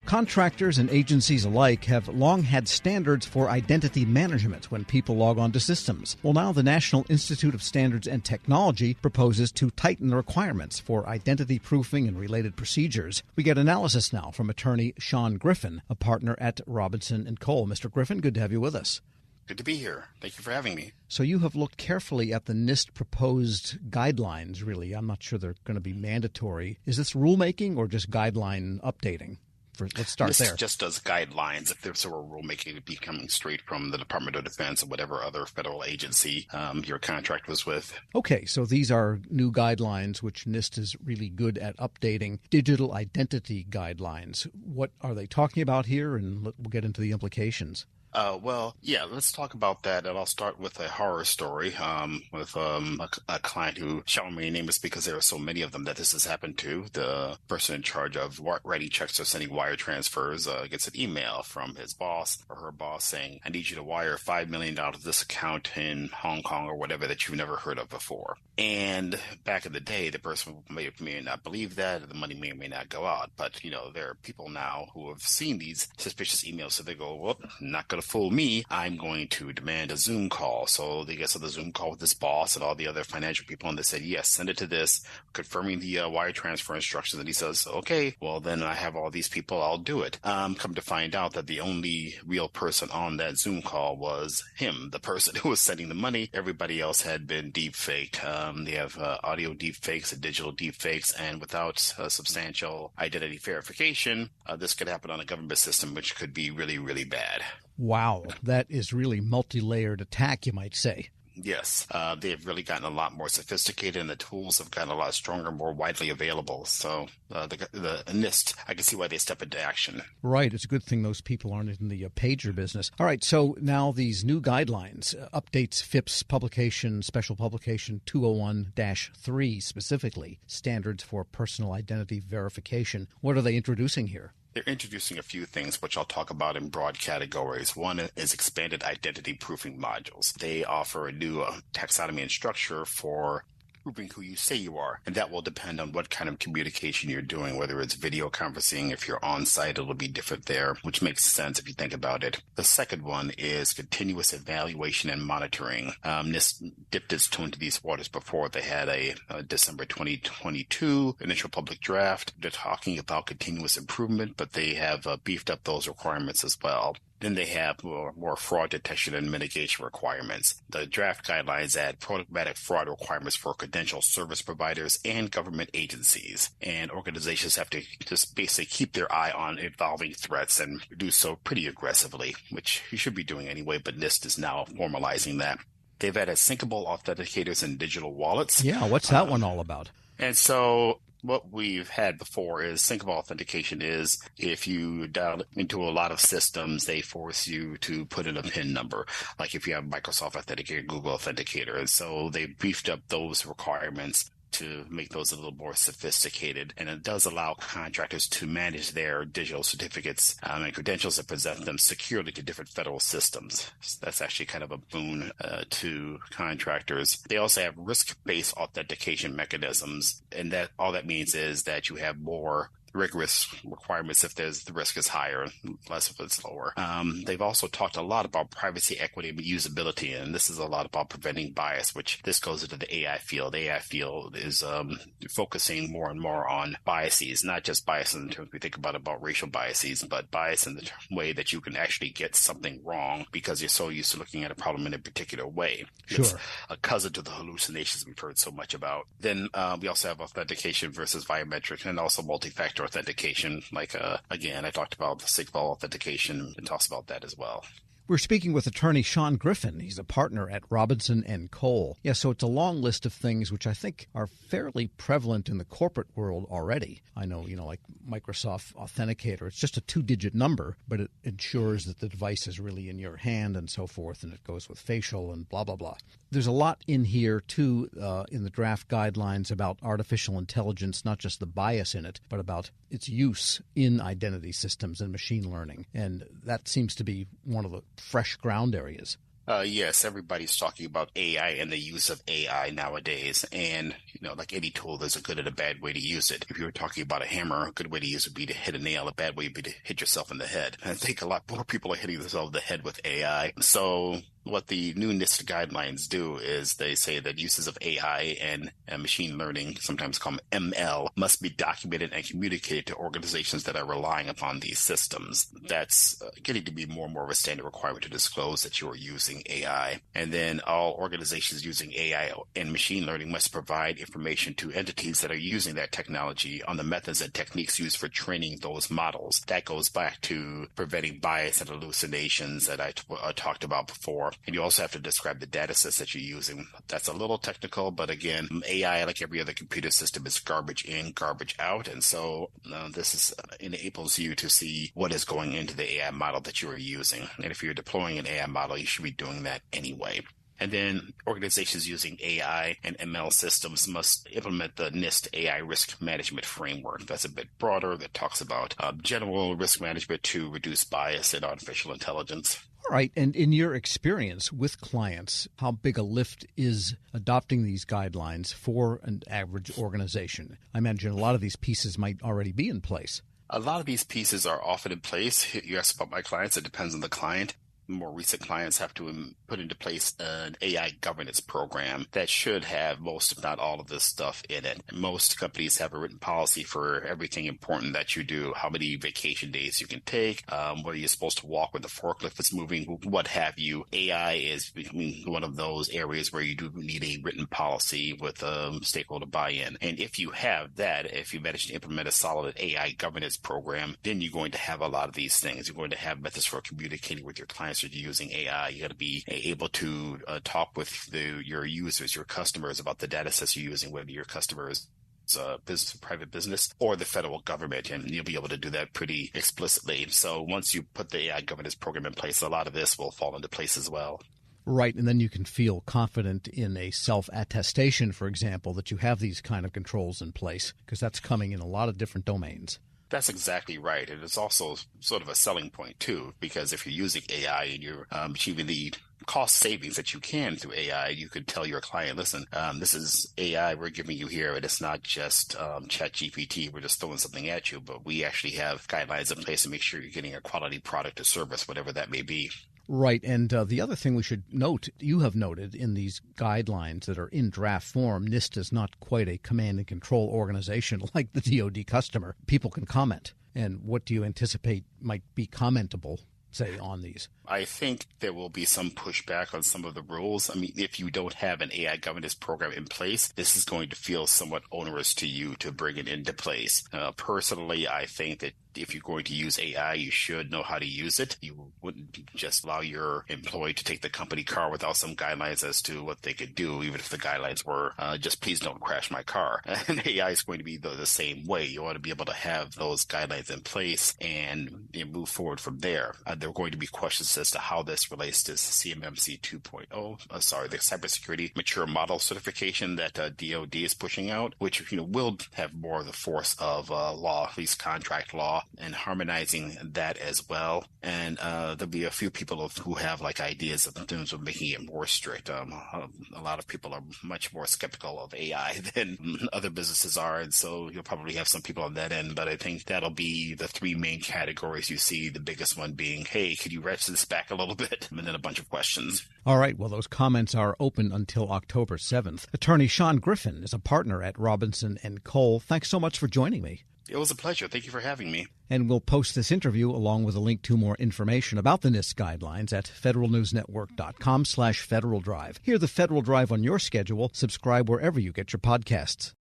Contractors and agencies alike have long had standards for identity management when people log on to systems. Well, now the National Institute of Standards and Technology proposes to tighten the requirements for identity proofing and related procedures. We get analysis now from attorney Sean Griffin, a partner at Robinson & Cole. Mr. Griffin, good to have you with us. Good to be here. Thank you for having me. So you have looked carefully at the NIST proposed guidelines, really. I'm not sure they're going to be mandatory. Is this rulemaking or just guideline updating? Let's start NIST there. Just does guidelines. If there's a rulemaking, it'd be coming straight from the Department of Defense or whatever other federal agency your contract was with. Okay, so these are new guidelines, which NIST is really good at updating. Digital identity guidelines. What are they talking about here? And we'll get into the implications. Let's talk about that. And I'll start with a horror story with a client who shall remain nameless because there are so many of them that this has happened to. The person in charge of writing checks or sending wire transfers gets an email from his boss or her boss saying, I need you to wire $5 million to this account in Hong Kong or whatever that you've never heard of before. And back in the day, the person may not believe that, or the money may or may not go out. But, there are people now who have seen these suspicious emails, so they go, well, not going to fool me. I'm going to demand a Zoom call. So they get on the Zoom call with this boss and all the other financial people, and they said, yes, send it to this, confirming the wire transfer instructions. And he says, okay, well, then I have all these people, I'll do it. Come to find out that the only real person on that Zoom call was him, the person who was sending the money. Everybody else had been deep faked. They have audio deep fakes and digital deep fakes, and without substantial identity verification, this could happen on a government system, which could be really, really bad. Wow, that is really multi-layered attack, you might say. Yes, they've really gotten a lot more sophisticated, and the tools have gotten a lot stronger, more widely available. So the NIST, I can see why they step into action. Right. It's a good thing those people aren't in the pager business. All right. So now these new guidelines, updates FIPS publication, special publication 201-3 specifically, standards for personal identity verification. What are they introducing here? They're introducing a few things, which I'll talk about in broad categories. One is expanded identity proofing modules. They offer a new taxonomy and structure for proving who you say you are. And that will depend on what kind of communication you're doing, whether it's video conferencing. If you're on site, it'll be different there, which makes sense if you think about it. The second one is continuous evaluation and monitoring. NIST dipped its toe into these waters before. They had a December 2022 initial public draft. They're talking about continuous improvement, but they have beefed up those requirements as well. Then they have more fraud detection and mitigation requirements. The draft guidelines add programmatic fraud requirements for credential service providers and government agencies. And organizations have to just basically keep their eye on evolving threats and do so pretty aggressively, which you should be doing anyway, but NIST is now formalizing that. They've added syncable authenticators and digital wallets. Yeah, what's that one all about? And so what we've had before is syncable authentication is if you dial into a lot of systems, they force you to put in a PIN number, like if you have Microsoft Authenticator, Google Authenticator. And so they beefed up those requirements to make those a little more sophisticated. And it does allow contractors to manage their digital certificates and credentials and present them securely to different federal systems. So that's actually kind of a boon to contractors. They also have risk-based authentication mechanisms. And that all that means is that you have more rigorous requirements if the risk is higher, less if it's lower. They've also talked a lot about privacy, equity, and usability, and this is a lot about preventing bias, which this goes into the AI field. The AI field is focusing more and more on biases, not just bias in terms we think about racial biases, but bias in the way that you can actually get something wrong because you're so used to looking at a problem in a particular way. Sure. It's a cousin to the hallucinations we've heard so much about. Then we also have authentication versus biometric and also multi-factor authentication. Again, I talked about the SQL authentication and talks about that as well. We're speaking with attorney Sean Griffin. He's a partner at Robinson & Cole. Yeah, so it's a long list of things which I think are fairly prevalent in the corporate world already. I know, like Microsoft Authenticator, it's just a 2-digit number, but it ensures that the device is really in your hand and so forth, and it goes with facial and blah, blah, blah. There's a lot in here, too, in the draft guidelines about artificial intelligence, not just the bias in it, but about its use in identity systems and machine learning. And that seems to be one of the fresh ground areas. Yes, everybody's talking about AI and the use of AI nowadays. And, like any tool, there's a good and a bad way to use it. If you were talking about a hammer, a good way to use it would be to hit a nail. A bad way would be to hit yourself in the head. And I think a lot more people are hitting themselves in the head with AI. So what the new NIST guidelines do is they say that uses of AI and machine learning, sometimes called ML, must be documented and communicated to organizations that are relying upon these systems. That's getting to be more and more of a standard requirement to disclose that you are using AI. And then all organizations using AI and machine learning must provide information to entities that are using that technology on the methods and techniques used for training those models. That goes back to preventing bias and hallucinations that I talked about before. And you also have to describe the data sets that you're using. That's a little technical, but again, AI, like every other computer system, is garbage in, garbage out. And so this enables you to see what is going into the AI model that you are using. And if you're deploying an AI model, you should be doing that anyway. And then organizations using AI and ML systems must implement the NIST AI risk management framework. That's a bit broader, that talks about general risk management to reduce bias in artificial intelligence. All right. And in your experience with clients, how big a lift is adopting these guidelines for an average organization? I imagine a lot of these pieces might already be in place. A lot of these pieces are often in place. You asked about my clients. It depends on the client. More recent clients have to put into place an AI governance program that should have most, if not all, of this stuff in it. Most companies have a written policy for everything important that you do, how many vacation days you can take, whether you're supposed to walk when the forklift is moving, what have you. AI is one of those areas where you do need a written policy with stakeholder buy-in. And if you have that, if you manage to implement a solid AI governance program, then you're going to have a lot of these things. You're going to have methods for communicating with your clients. You're using AI. You got to be able to talk with your users, your customers, about the data sets you're using, whether your customers business, private business, or the federal government, and you'll be able to do that pretty explicitly. So once you put the AI governance program in place, a lot of this will fall into place as well. Right, and then you can feel confident in a self-attestation, for example, that you have these kind of controls in place, because that's coming in a lot of different domains. That's exactly right. And it's also sort of a selling point, too, because if you're using AI and you're achieving the cost savings that you can through AI, you could tell your client, listen, this is AI we're giving you here, and it's not just ChatGPT. We're just throwing something at you, but we actually have guidelines in place to make sure you're getting a quality product or service, whatever that may be. Right. And the other thing we should note, you have noted in these guidelines that are in draft form, NIST is not quite a command and control organization like the DoD customer. People can comment. And what do you anticipate might be commentable, say, on these? I think there will be some pushback on some of the rules. I mean, if you don't have an AI governance program in place, this is going to feel somewhat onerous to you to bring it into place. Personally, I think that if you're going to use AI, you should know how to use it. You wouldn't just allow your employee to take the company car without some guidelines as to what they could do, even if the guidelines were just please don't crash my car. And AI is going to be the same way. You want to be able to have those guidelines in place and move forward from there. There are going to be questions as to how this relates to CMMC 2.0, the cybersecurity mature model certification that DoD is pushing out, which will have more of the force of law, at least contract law, and harmonizing that as well. And there'll be a few people who have ideas in terms of making it more strict. A lot of people are much more skeptical of AI than other businesses are, and so you'll probably have some people on that end. But I think that'll be the three main categories you see, the biggest one being, hey, could you ratchet this back a little bit? And then a bunch of questions. All right. Well, those comments are open until October 7th. Attorney Sean Griffin is a partner at Robinson & Cole. Thanks so much for joining me. It was a pleasure. Thank you for having me. And we'll post this interview along with a link to more information about the NIST guidelines at federalnewsnetwork.com/Federal Drive. Hear the Federal Drive on your schedule. Subscribe wherever you get your podcasts.